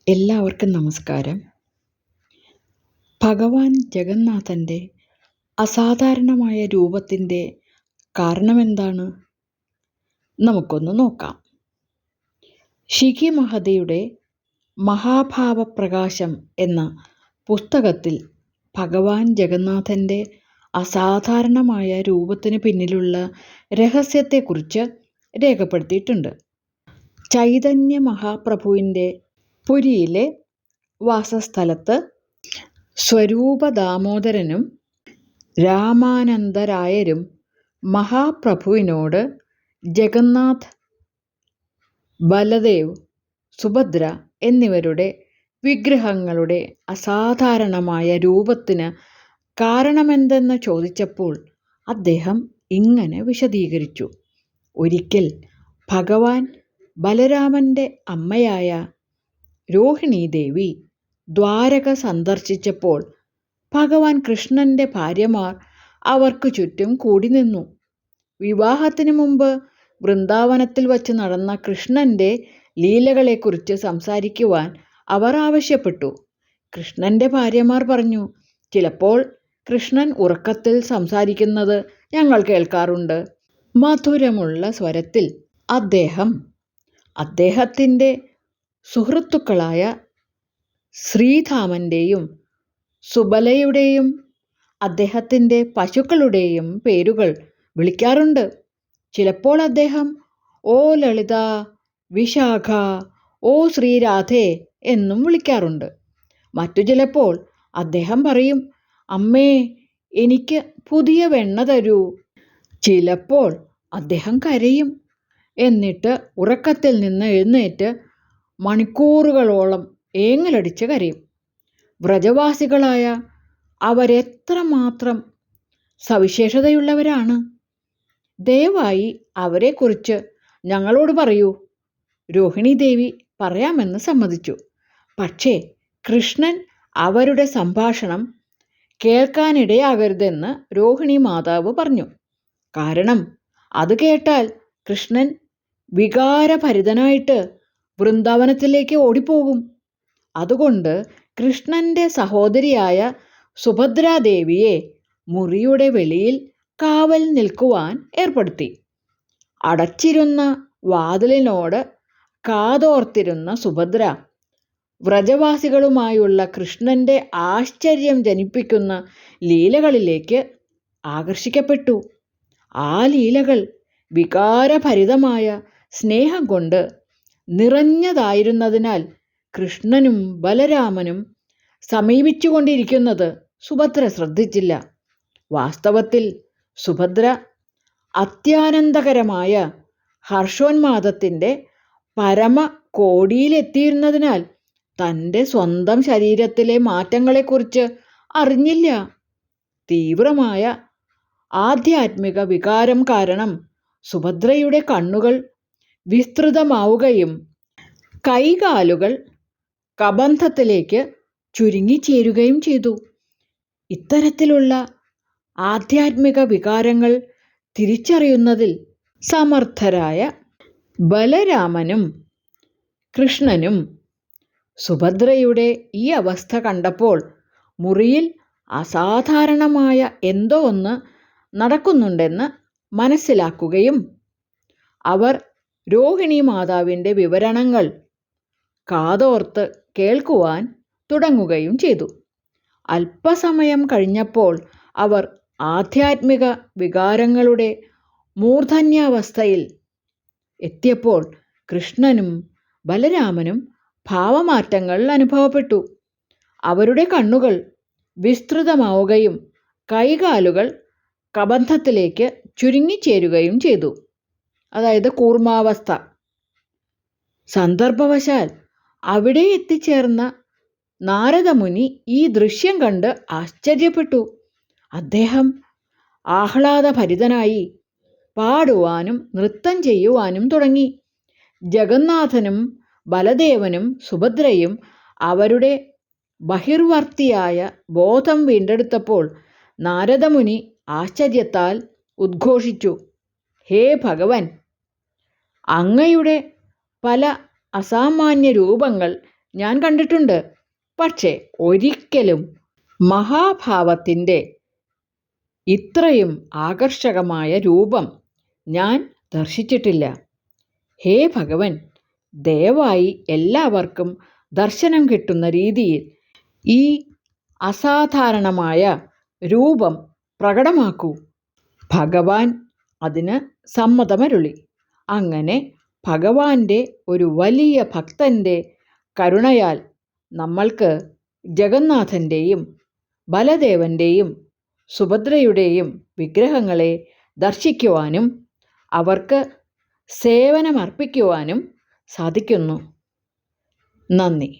എല്ലാവർക്കും നമസ്കാരം. ഭഗവാൻ ജഗന്നാഥൻ്റെ അസാധാരണമായ രൂപത്തിൻ്റെ കാരണമെന്താണ്? നമുക്കൊന്ന് നോക്കാം. ശിഖി മഹതിയുടെ മഹാഭാവപ്രകാശം എന്ന പുസ്തകത്തിൽ ഭഗവാൻ ജഗന്നാഥൻ്റെ അസാധാരണമായ രൂപത്തിന് പിന്നിലുള്ള രഹസ്യത്തെക്കുറിച്ച് രേഖപ്പെടുത്തിയിട്ടുണ്ട്. ചൈതന്യ മഹാപ്രഭുവിൻ്റെ പുരിയിലെ വാസസ്ഥലത്ത് സ്വരൂപദാമോദരനും രാമാനന്ദരായരും മഹാപ്രഭുവിനോട് ജഗന്നാഥ്, ബലദേവ്, സുഭദ്ര എന്നിവരുടെ വിഗ്രഹങ്ങളുടെ അസാധാരണമായ രൂപത്തിന് കാരണമെന്തെന്ന് ചോദിച്ചപ്പോൾ അദ്ദേഹം ഇങ്ങനെ വിശദീകരിച്ചു. ഒരിക്കൽ ഭഗവാൻ ബലരാമൻ്റെ അമ്മയായ രോഹിണീദേവി ദ്വാരക സന്ദർശിച്ചപ്പോൾ ഭഗവാൻ കൃഷ്ണൻ്റെ ഭാര്യമാർ അവർക്ക് ചുറ്റും കൂടി നിന്നു. വിവാഹത്തിന് മുമ്പ് വൃന്ദാവനത്തിൽ വച്ച് നടന്ന കൃഷ്ണൻ്റെ ലീലകളെക്കുറിച്ച് സംസാരിക്കുവാൻ അവർ ആവശ്യപ്പെട്ടു. കൃഷ്ണൻ്റെ ഭാര്യമാർ പറഞ്ഞു, ചിലപ്പോൾ കൃഷ്ണൻ ഉറക്കത്തിൽ സംസാരിക്കുന്നത് ഞങ്ങൾ കേൾക്കാറുണ്ട്. മധുരമുള്ള സ്വരത്തിൽ അദ്ദേഹത്തിൻ്റെ സുഹൃത്തുക്കളായ ശ്രീധാമൻ്റെയും സുബലയുടെയും അദ്ദേഹത്തിൻ്റെ പശുക്കളുടെയും പേരുകൾ വിളിക്കാറുണ്ട്. ചിലപ്പോൾ അദ്ദേഹം ഓ ലളിത, വിശാഖ, ഓ ശ്രീരാധേ എന്നും വിളിക്കാറുണ്ട്. മറ്റു ചിലപ്പോൾ അദ്ദേഹം പറയും, അമ്മേ എനിക്ക് പുതിയ വെണ്ണ തരൂ. ചിലപ്പോൾ അദ്ദേഹം കരയും. എന്നിട്ട് ഉറക്കത്തിൽ നിന്ന് എഴുന്നേറ്റ് മണിക്കൂറുകളോളം ഏങ്ങലടിച്ച് കരയും. വ്രജവാസികളായ അവരെത്രമാത്രം സവിശേഷതയുള്ളവരാണ്! ദയവായി അവരെക്കുറിച്ച് ഞങ്ങളോട് പറയൂ. രോഹിണീദേവി പറയാമെന്ന് സമ്മതിച്ചു. പക്ഷേ കൃഷ്ണൻ അവരുടെ സംഭാഷണം കേൾക്കാനിടയാകരുതെന്ന് രോഹിണി മാതാവ് പറഞ്ഞു. കാരണം അത് കേട്ടാൽ കൃഷ്ണൻ വികാരഭരിതനായിട്ട് വൃന്ദാവനത്തിലേക്ക് ഓടിപ്പോകും. അതുകൊണ്ട് കൃഷ്ണൻ്റെ സഹോദരിയായ സുഭദ്രാദേവിയെ മുറിയുടെ വെളിയിൽ കാവൽ നിൽക്കുവാൻ ഏർപ്പെടുത്തി. അടച്ചിരുന്ന വാതിലിനോട് കാതോർത്തിരുന്ന സുഭദ്ര വ്രജവാസികളുമായുള്ള കൃഷ്ണൻ്റെ ആശ്ചര്യം ജനിപ്പിക്കുന്ന ലീലകളിലേക്ക് ആകർഷിക്കപ്പെട്ടു. ആ ലീലകൾ വികാരഭരിതമായ സ്നേഹം കൊണ്ട് നിറഞ്ഞതായിരുന്നതിനാൽ കൃഷ്ണനും ബലരാമനും സമീപിച്ചുകൊണ്ടിരിക്കുന്നത് സുഭദ്ര ശ്രദ്ധിച്ചില്ല. വാസ്തവത്തിൽ സുഭദ്ര അത്യാനന്ദകരമായ ഹർഷോന്മാദത്തിൻ്റെ പരമകോടിയിലെത്തിയിരുന്നതിനാൽ തൻ്റെ സ്വന്തം ശരീരത്തിലെ മാറ്റങ്ങളെക്കുറിച്ച് അറിഞ്ഞില്ല. തീവ്രമായ ആധ്യാത്മിക വികാരം കാരണം സുഭദ്രയുടെ കണ്ണുകൾ വിസ്തൃതമാവുകയും കൈകാലുകൾ കബന്ധത്തിലേക്ക് ചുരുങ്ങിച്ചേരുകയും ചെയ്തു. ഇത്തരത്തിലുള്ള ആധ്യാത്മിക വികാരങ്ങൾ തിരിച്ചറിയുന്നതിൽ സമർത്ഥരായ ബലരാമനും കൃഷ്ണനും സുഭദ്രയുടെ ഈ അവസ്ഥ കണ്ടപ്പോൾ മുറിയിൽ അസാധാരണമായ എന്തോ ഒന്ന് നടക്കുന്നുണ്ടെന്ന് മനസ്സിലാക്കുകയും അവർ രോഹിണി മാതാവിൻ്റെ വിവരണങ്ങൾ കാതോർത്ത് കേൾക്കുവാൻ തുടങ്ങുകയും ചെയ്തു. അല്പസമയം കഴിഞ്ഞപ്പോൾ അവർ ആധ്യാത്മിക വികാരങ്ങളുടെ മൂർധന്യാവസ്ഥയിൽ എത്തിയപ്പോൾ കൃഷ്ണനും ബലരാമനും ഭാവമാറ്റങ്ങൾ അനുഭവപ്പെട്ടു. അവരുടെ കണ്ണുകൾ വിസ്തൃതമാവുകയും കൈകാലുകൾ കബന്ധത്തിലേക്ക് ചുരുങ്ങിച്ചേരുകയും ചെയ്തു. അതായത് കൂർമാവസ്ഥ. സന്ദർഭവശാൽ അവിടെ എത്തിച്ചേർന്ന നാരദമുനി ഈ ദൃശ്യം കണ്ട് ആശ്ചര്യപ്പെട്ടു. അദ്ദേഹം ആഹ്ലാദഭരിതനായി പാടുവാനും നൃത്തം ചെയ്യുവാനും തുടങ്ങി. ജഗന്നാഥനും ബലദേവനും സുഭദ്രയും അവരുടെ ബഹിർവർത്തിയായ ബോധം വീണ്ടെടുത്തപ്പോൾ നാരദമുനി ആശ്ചര്യത്താൽ ഉദ്ഘോഷിച്ചു, ഹേ ഭഗവൻ, അങ്ങയുടെ പല അസാമാന്യ രൂപങ്ങൾ ഞാൻ കണ്ടിട്ടുണ്ട്. പക്ഷേ ഒരിക്കലും മഹാഭാവത്തിൻ്റെ ഇത്രയും ആകർഷകമായ രൂപം ഞാൻ ദർശിച്ചിട്ടില്ല. ഹേ ഭഗവൻ, ദയവായി എല്ലാവർക്കും ദർശനം കിട്ടുന്ന രീതിയിൽ ഈ അസാധാരണമായ രൂപം പ്രകടമാക്കൂ. ഭഗവാൻ അതിന് സമ്മതമരുളി. അങ്ങനെ ഭഗവാന്റെ ഒരു വലിയ ഭക്തൻ്റെ കരുണയാൽ നമ്മൾക്ക് ജഗന്നാഥൻ്റെയും ബലദേവൻ്റെയും സുഭദ്രയുടെയും വിഗ്രഹങ്ങളെ ദർശിക്കുവാനും അവർക്ക് സേവനമർപ്പിക്കുവാനും സാധിക്കുന്നു. നന്ദി.